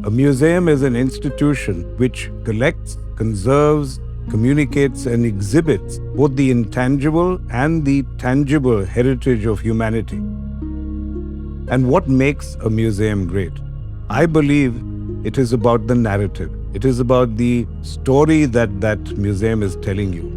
A museum is an institution which collects, conserves, communicates, and exhibits both the intangible and the tangible heritage of humanity. And what makes a museum great? I believe it is about the narrative. It is about the story that museum is telling you.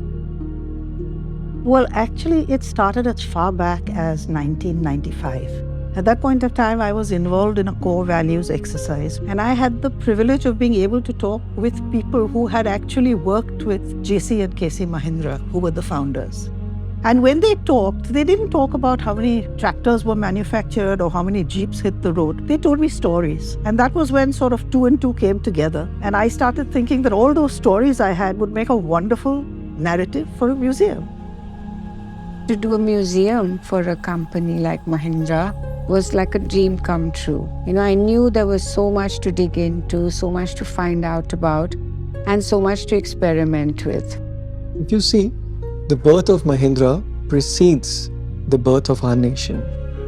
Well, actually, it started as far back as 1995. At that point of time, I was involved in a core values exercise, and I had the privilege of being able to talk with people who had actually worked with JC and KC Mahindra, who were the founders. And when they talked, they didn't talk about how many tractors were manufactured or how many jeeps hit the road. They told me stories. And that was when sort of two and two came together. And I started thinking that all those stories I had would make a wonderful narrative for a museum. To do a museum for a company like Mahindra was like a dream come true. I knew there was so much to dig into, so much to find out about, and so much to experiment with. If you see, the birth of Mahindra precedes the birth of our nation.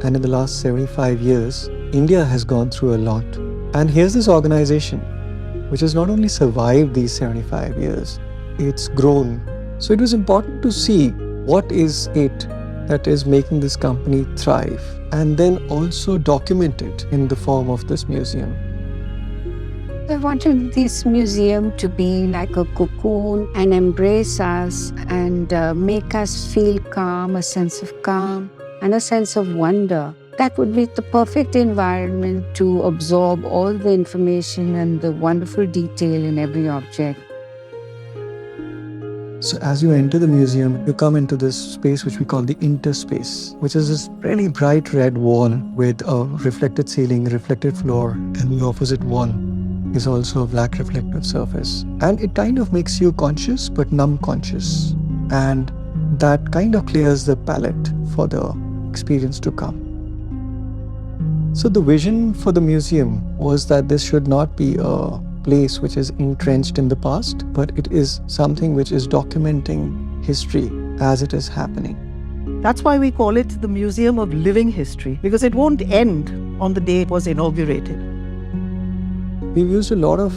And in the last 75 years, India has gone through a lot. And here's this organization which has not only survived these 75 years, it's grown. So it was important to see what is it that is making this company thrive, and then also document it in the form of this museum. I wanted this museum to be like a cocoon and embrace us and make us feel calm, a sense of calm and a sense of wonder. That would be the perfect environment to absorb all the information and the wonderful detail in every object. So as you enter the museum, you come into this space which we call the interspace, which is this really bright red wall with a reflected ceiling, reflected floor, and the opposite wall is also a black reflective surface. And it kind of makes you conscious but numb conscious. And that kind of clears the palette for the experience to come. So the vision for the museum was that this should not be a place which is entrenched in the past, but it is something which is documenting history as it is happening. That's why we call it the Museum of Living History, because it won't end on the day it was inaugurated. We've used a lot of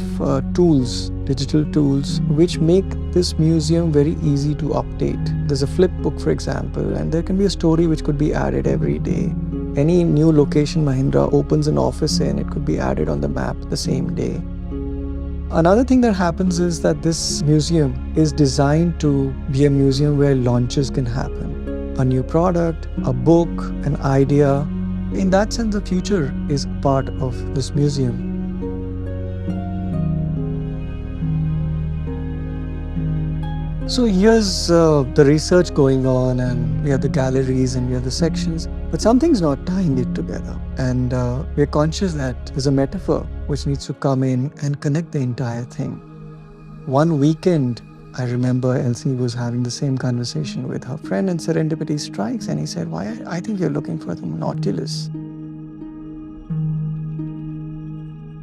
tools, digital tools, which make this museum very easy to update. There's a flip book, for example, and there can be a story which could be added every day. Any new location Mahindra opens an office in, it could be added on the map the same day. Another thing that happens is that this museum is designed to be a museum where launches can happen. A new product, a book, an idea. In that sense, the future is part of this museum. So here's the research going on, and we have the galleries and we have the sections, but something's not tying it together. And we're conscious that there's a metaphor which needs to come in and connect the entire thing. One weekend, I remember Elsie was having the same conversation with her friend, and serendipity strikes, and he said, "Why? I think you're looking for the Nautilus."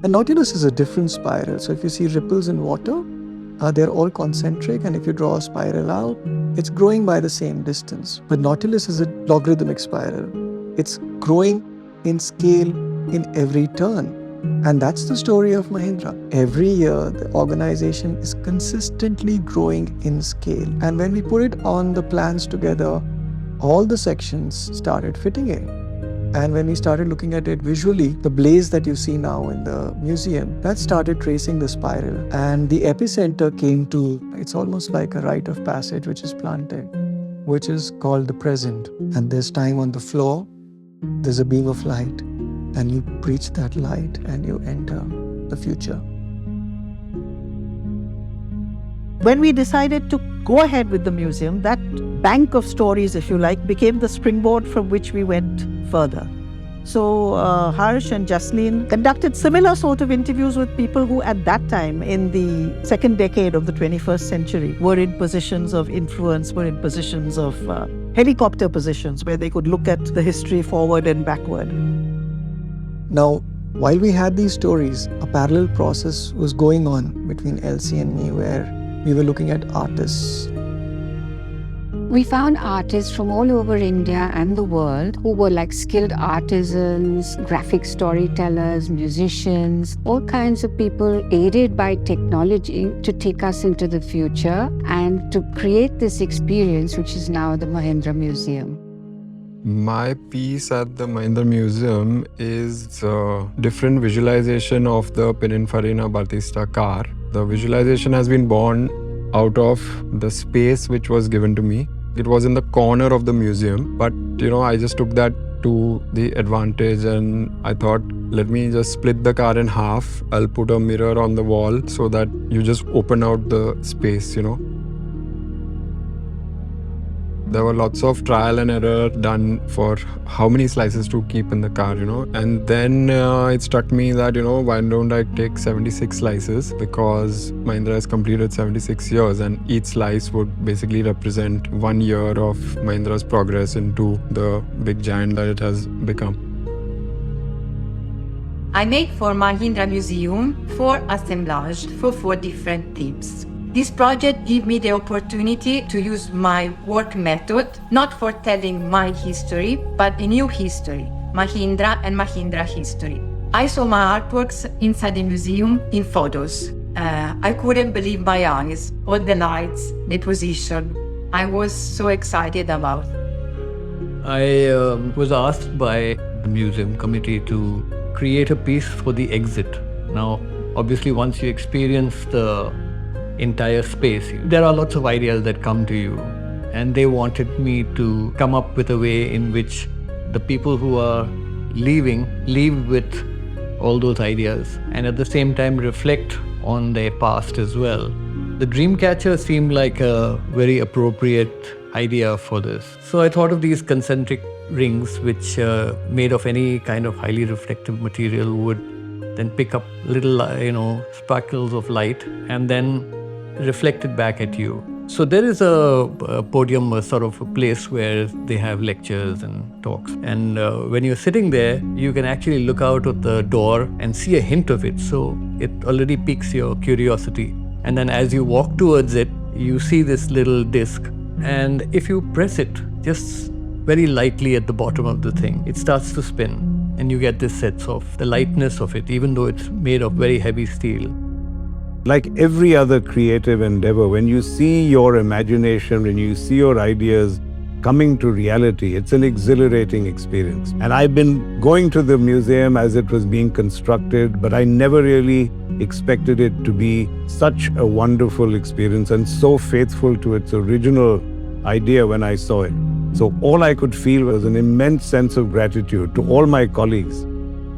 And Nautilus is a different spiral. So if you see ripples in water, they're all concentric, and if you draw a spiral out, it's growing by the same distance. But Nautilus is a logarithmic spiral. It's growing in scale in every turn. And that's the story of Mahindra. Every year, the organization is consistently growing in scale. And when we put it on the plans together, all the sections started fitting in. And when we started looking at it visually, the blaze that you see now in the museum, that started tracing the spiral. And the epicenter came to, it's almost like a rite of passage which is planted, which is called the present. And there's time on the floor, there's a beam of light, and you preach that light and you enter the future. When we decided to go ahead with the museum, that bank of stories, if you like, became the springboard from which we went further. So Harsh and Jasleen conducted similar sort of interviews with people who at that time, in the second decade of the 21st century, were in positions of influence, were in positions of helicopter positions where they could look at the history forward and backward. Now, while we had these stories, a parallel process was going on between Elsie and me where we were looking at artists. We found artists from all over India and the world who were like skilled artisans, graphic storytellers, musicians, all kinds of people aided by technology to take us into the future and to create this experience, which is now the Mahindra Museum. My piece at the Mahindra Museum is a different visualization of the Pininfarina Battista car. The visualization has been born out of the space which was given to me. It was in the corner of the museum, but I just took that to the advantage and I thought, let me just split the car in half. I'll put a mirror on the wall so that you just open out the space, There were lots of trial and error done for how many slices to keep in the car, And then it struck me that, why don't I take 76 slices? Because Mahindra has completed 76 years and each slice would basically represent 1 year of Mahindra's progress into the big giant that it has become. I made for Mahindra Museum 4 assemblages for 4 different themes. This project gave me the opportunity to use my work method, not for telling my history, but a new history, Mahindra and Mahindra history. I saw my artworks inside the museum in photos. I couldn't believe my eyes, all the lights, the position. I was so excited about. I was asked by the museum committee to create a piece for the exit. Now, obviously, once you experience the entire space, there are lots of ideas that come to you, and they wanted me to come up with a way in which the people who are leaving leave with all those ideas and at the same time reflect on their past as well. The Dreamcatcher seemed like a very appropriate idea for this. So I thought of these concentric rings which made of any kind of highly reflective material would then pick up little sparkles of light and then reflect it back at you. So there is a podium, a sort of a place where they have lectures and talks. And when you're sitting there, you can actually look out of the door and see a hint of it. So it already piques your curiosity. And then as you walk towards it, you see this little disc. And if you press it just very lightly at the bottom of the thing, it starts to spin. And you get this sense of the lightness of it, even though it's made of very heavy steel. Like every other creative endeavor, when you see your imagination, when you see your ideas coming to reality, it's an exhilarating experience. And I've been going to the museum as it was being constructed, but I never really expected it to be such a wonderful experience and so faithful to its original idea when I saw it. So all I could feel was an immense sense of gratitude to all my colleagues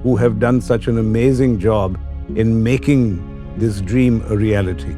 who have done such an amazing job in making this dream a reality.